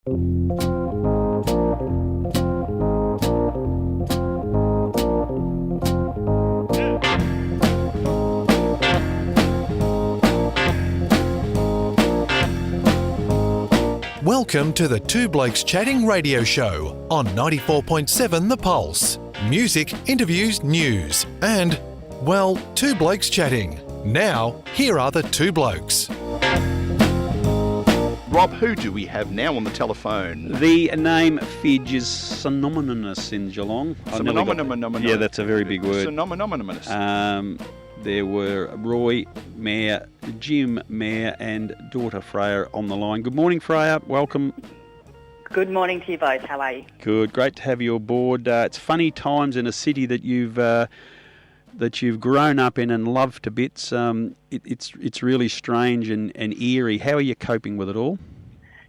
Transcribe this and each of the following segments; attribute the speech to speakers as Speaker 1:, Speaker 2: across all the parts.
Speaker 1: Welcome to the Two Blokes Chatting radio show on 94.7 The Pulse. Music, interviews, news, and, well, two blokes chatting. Now, here are the two blokes.
Speaker 2: Rob, who do we have now on the telephone?
Speaker 3: The name Fidge is synonymous in Geelong. Yeah, that's a very big word.
Speaker 2: Synonymous.
Speaker 3: There were Roy, Mayor, Jim, Mayor, and daughter Freya on the line. Good morning, Freya. Welcome.
Speaker 4: Good morning to you both. How are you?
Speaker 3: Good. Great to have you aboard. It's funny times in a city that you've grown up in and loved to bits. It's really strange and eerie. How are you coping with it all?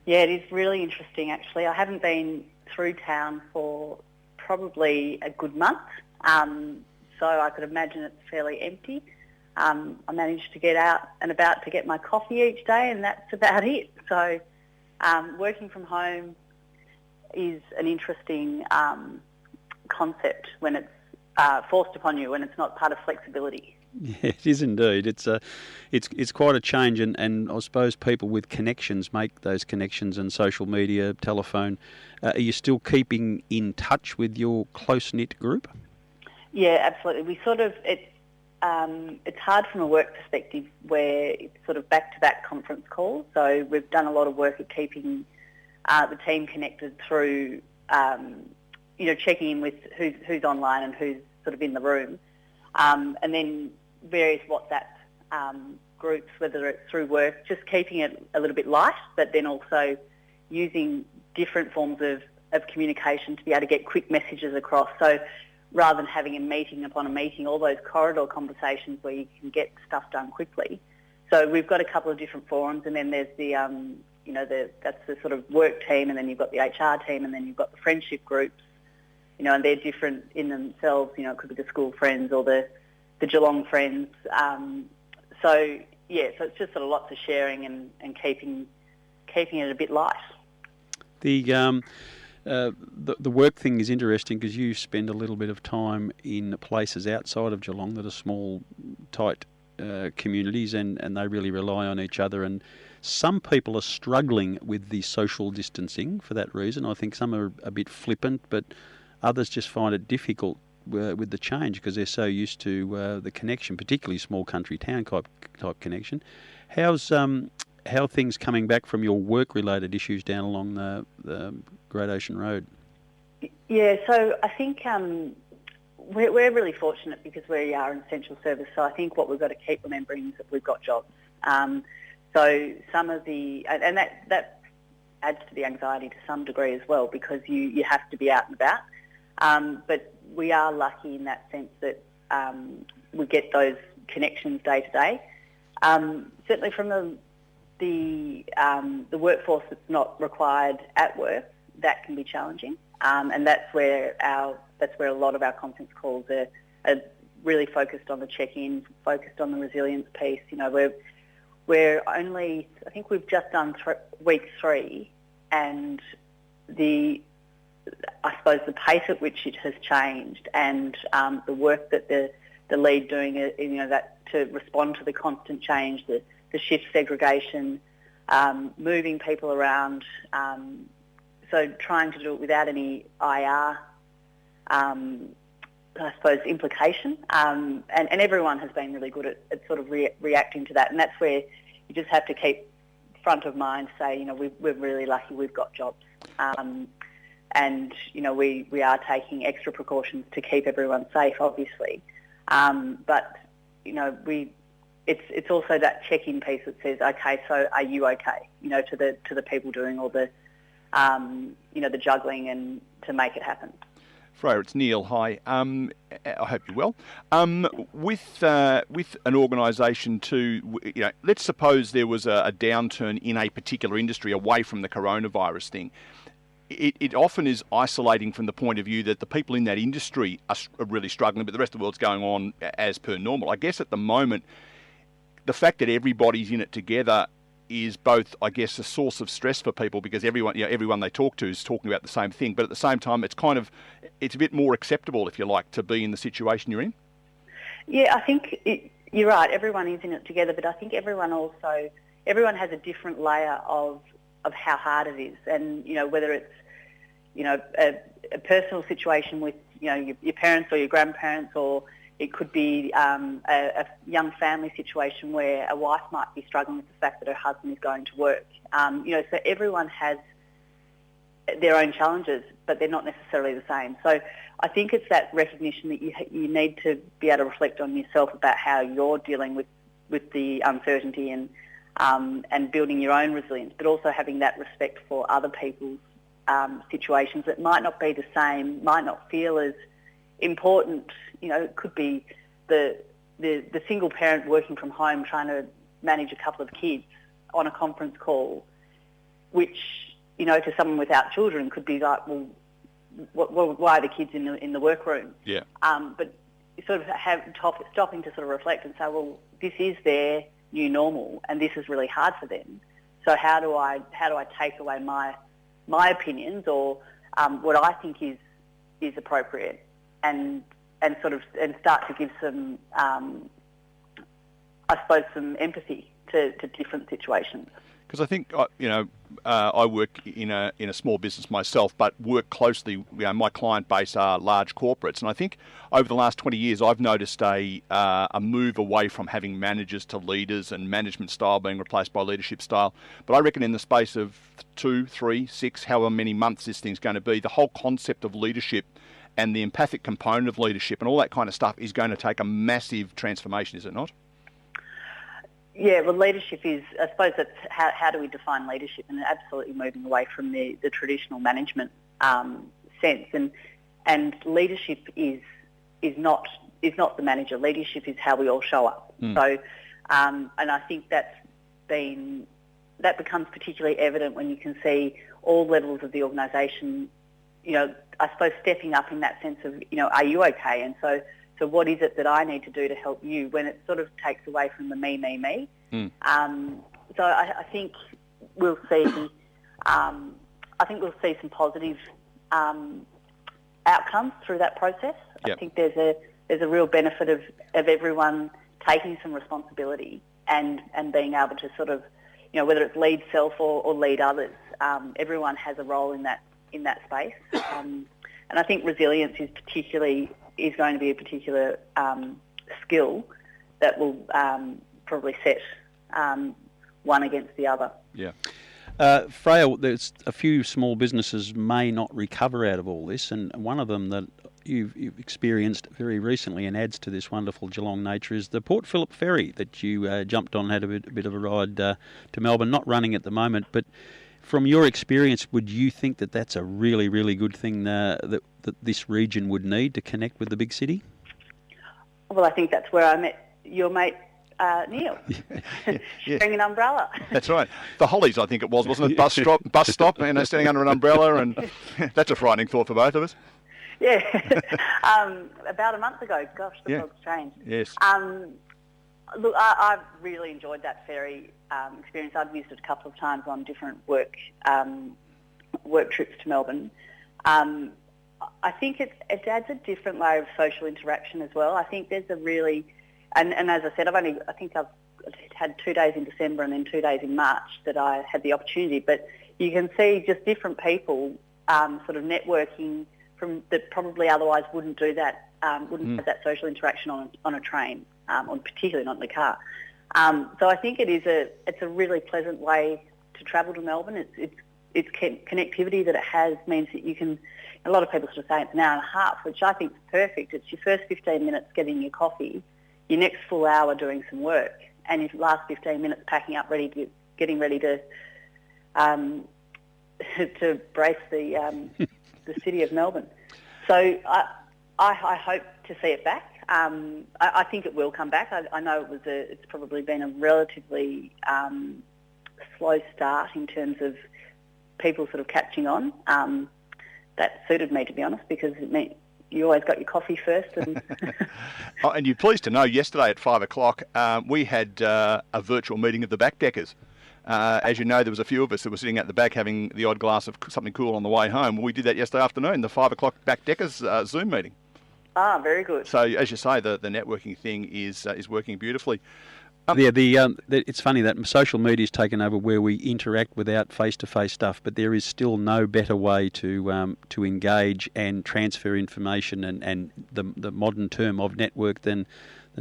Speaker 4: Yeah, it is really interesting, actually. I haven't been through town for probably a good month. So I could imagine it's fairly empty. I managed to get out and about to get my coffee each day, and that's about it. So working from home is an interesting concept when it's forced upon you, when it's not part of flexibility.
Speaker 3: Yeah, it is indeed. It's quite a change, and I suppose people with connections make those connections, and social media, telephone. Are you still keeping in touch with your close-knit group?
Speaker 4: Yeah, absolutely. We sort of, it's hard from a work perspective where it's sort of back-to-back conference calls. So we've done a lot of work at keeping the team connected through, checking in with who's online and who's sort of in the room. And then various WhatsApp groups, whether it's through work, just keeping it a little bit light, but then also using different forms of communication to be able to get quick messages across. So rather than having a meeting upon a meeting, all those corridor conversations where you can get stuff done quickly. So we've got a couple of different forums, and then there's the, that's the sort of work team, and then you've got the HR team, and then you've got the friendship groups, and they're different in themselves. It could be the school friends or the Geelong friends. So it's just sort of lots of sharing and keeping it a bit light.
Speaker 3: The work thing is interesting because you spend a little bit of time in places outside of Geelong that are small, tight communities, and they really rely on each other. And some people are struggling with the social distancing for that reason. I think some are a bit flippant, but others just find it difficult with the change because they're so used to the connection, particularly small country town type connection. How are things coming back from your work-related issues down along the Great Ocean Road?
Speaker 4: Yeah, so I think we're really fortunate because we are an essential service. So I think what we've got to keep remembering is that we've got jobs. So some of and that adds to the anxiety to some degree as well because you have to be out and about. But we are lucky in that sense that we get those connections day to day. Certainly from the workforce that's not required at work, that can be challenging, and that's where a lot of our conference calls are really focused on the check-in, focused on the resilience piece. We're only, I think we've just done week 3, and I suppose the pace at which it has changed, and the work that the lead doing, that to respond to the constant change, the shift segregation, moving people around, so trying to do it without any IR, I suppose, implication. And everyone has been really good at sort of reacting to that. And that's where you just have to keep front of mind, say, we're really lucky we've got jobs. And, we are taking extra precautions to keep everyone safe, obviously. But, it's also that check-in piece that says, okay, so are you okay? To the people doing all the, the juggling and to make it happen.
Speaker 2: Freya, it's Neil. Hi. I hope you're well. With an organisation too, let's suppose there was a downturn in a particular industry away from the coronavirus thing. It often is isolating from the point of view that the people in that industry are really struggling, but the rest of the world's going on as per normal. I guess at the moment, the fact that everybody's in it together is both, I guess, a source of stress for people because everyone they talk to is talking about the same thing. But at the same time, it's a bit more acceptable, if you like, to be in the situation you're in.
Speaker 4: Yeah, I think you're right. Everyone is in it together, but I think everyone has a different layer of how hard it is, and whether it's a personal situation with your parents or your grandparents, or it could be a young family situation where a wife might be struggling with the fact that her husband is going to work. So everyone has their own challenges, but they're not necessarily the same. So I think it's that recognition that you need to be able to reflect on yourself about how you're dealing with the uncertainty and building your own resilience, but also having that respect for other people's situations that might not be the same, might not feel as important. It could be the single parent working from home trying to manage a couple of kids on a conference call, which, to someone without children could be like, well, why are the kids in the workroom?
Speaker 2: Yeah.
Speaker 4: But sort of stopping to sort of reflect and say, well, this is their new normal, and this is really hard for them. So how do I take away my opinions or what I think is appropriate, and start to give some I suppose some empathy to different situations.
Speaker 2: Because I think I work in a small business myself, but work closely. My client base are large corporates, and I think over the last 20 years, I've noticed a move away from having managers to leaders and management style being replaced by leadership style. But I reckon in the space of 2, 3, 6, however many months this thing's going to be, the whole concept of leadership and the empathic component of leadership and all that kind of stuff is going to take a massive transformation, is it not?
Speaker 4: Yeah, well, leadership is, I suppose that's how do we define leadership, and absolutely moving away from the traditional management sense. And leadership is not the manager. Leadership is how we all show up. So, and I think that becomes particularly evident when you can see all levels of the organisation, I suppose stepping up in that sense of, are you okay? And so what is it that I need to do to help you, when it sort of takes away from the me. So I think we'll see. Some positive outcomes through that process.
Speaker 2: Yep.
Speaker 4: I think there's a real benefit of everyone taking some responsibility and being able to sort of, whether it's lead self or lead others. Everyone has a role in that space, and I think resilience is going to be a particular skill that will probably set one against the other.
Speaker 2: Yeah.
Speaker 3: Freya, there's a few small businesses may not recover out of all this, and one of them that you've experienced very recently and adds to this wonderful Geelong nature is the Port Phillip ferry that you jumped on, had a bit of a ride to Melbourne, not running at the moment, but from your experience, would you think that that's a really, really good thing that this region would need to connect with the big city?
Speaker 4: Well, I think that's where I met your mate, Neil, sharing an umbrella. That's
Speaker 2: right. The Hollies, I think it was, wasn't it? Bus stop, standing under an umbrella, and that's a frightening thought for both of us.
Speaker 4: Yeah. About a month ago. Gosh, the world's changed.
Speaker 2: Yes.
Speaker 4: Look, I've really enjoyed that ferry experience. I've used it a couple of times on different work trips to Melbourne. I think it adds a different layer of social interaction as well. I think there's a really, and as I said, I've had 2 days in December and then 2 days in March that I had the opportunity. But you can see just different people sort of networking that probably otherwise wouldn't do that, wouldn't have that social interaction on a train, or particularly not in the car. So I think it's a really pleasant way to travel to Melbourne. It's connectivity that it has means that you can. A lot of people sort of say it's an hour and a half, which I think is perfect. It's your first 15 minutes getting your coffee, your next full hour doing some work, and your last 15 minutes packing up, getting ready to brace the city of Melbourne. So I hope to see it back. I think it will come back. I know it's probably been a relatively slow start in terms of people sort of catching on. That suited me, to be honest, because it meant you always got your coffee first. And
Speaker 2: and you're pleased to know, yesterday at 5 o'clock, we had a virtual meeting of the backdeckers. As you know, there was a few of us that were sitting at the back having the odd glass of something cool on the way home. We did that yesterday afternoon, the 5 o'clock back deckers Zoom meeting.
Speaker 4: Ah, very good.
Speaker 2: So, as you say, the networking thing is working beautifully.
Speaker 3: It's funny that social media's taken over where we interact without face-to-face stuff, but there is still no better way to engage and transfer information and the modern term of network than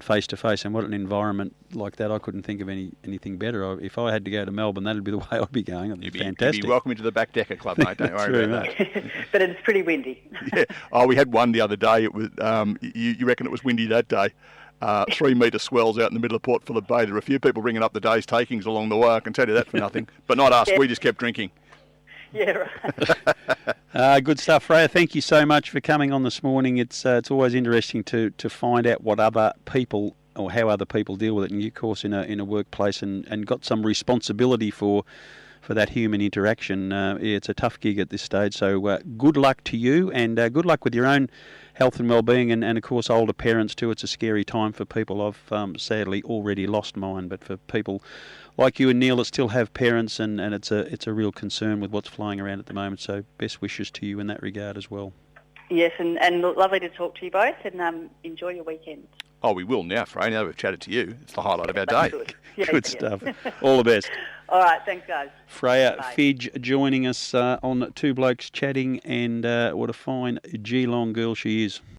Speaker 3: face-to-face. And what an environment like that, I couldn't think of anything better. If I had to go to Melbourne, that'd be the way I'd be going. It'd be fantastic.
Speaker 2: You'd be welcome to the back decker club, mate. Don't worry about that.
Speaker 4: But it's pretty windy.
Speaker 2: Yeah. Oh, we had one the other day. It was. You reckon it was windy that day? 3 metre swells out in the middle of Port Phillip Bay. There were a few people ringing up the day's takings along the way. I can tell you that for nothing. But not us. Yeah. We just kept drinking.
Speaker 4: Yeah, right.
Speaker 3: Good stuff, Freya. Thank you so much for coming on this morning. It's always interesting to find out what other people or how other people deal with it. And you, of course, in a workplace and got some responsibility for that human interaction. It's a tough gig at this stage. So good luck to you, and good luck with your own health and well-being, and of course older parents too. It's a scary time for people. I've sadly already lost mine, but for people like you and Neil that still have parents, and it's a real concern with what's flying around at the moment. So best wishes to you in that regard as well.
Speaker 4: Yes, and lovely to talk to you both, and enjoy your weekend.
Speaker 2: Oh, we will now, Freya. Now that we've chatted to you, it's the highlight of our day.
Speaker 4: Good, yeah,
Speaker 3: Good stuff. All the best.
Speaker 4: All right, thanks, guys.
Speaker 3: Freya Fidge joining us on Two Blokes Chatting, and what a fine Geelong girl she is.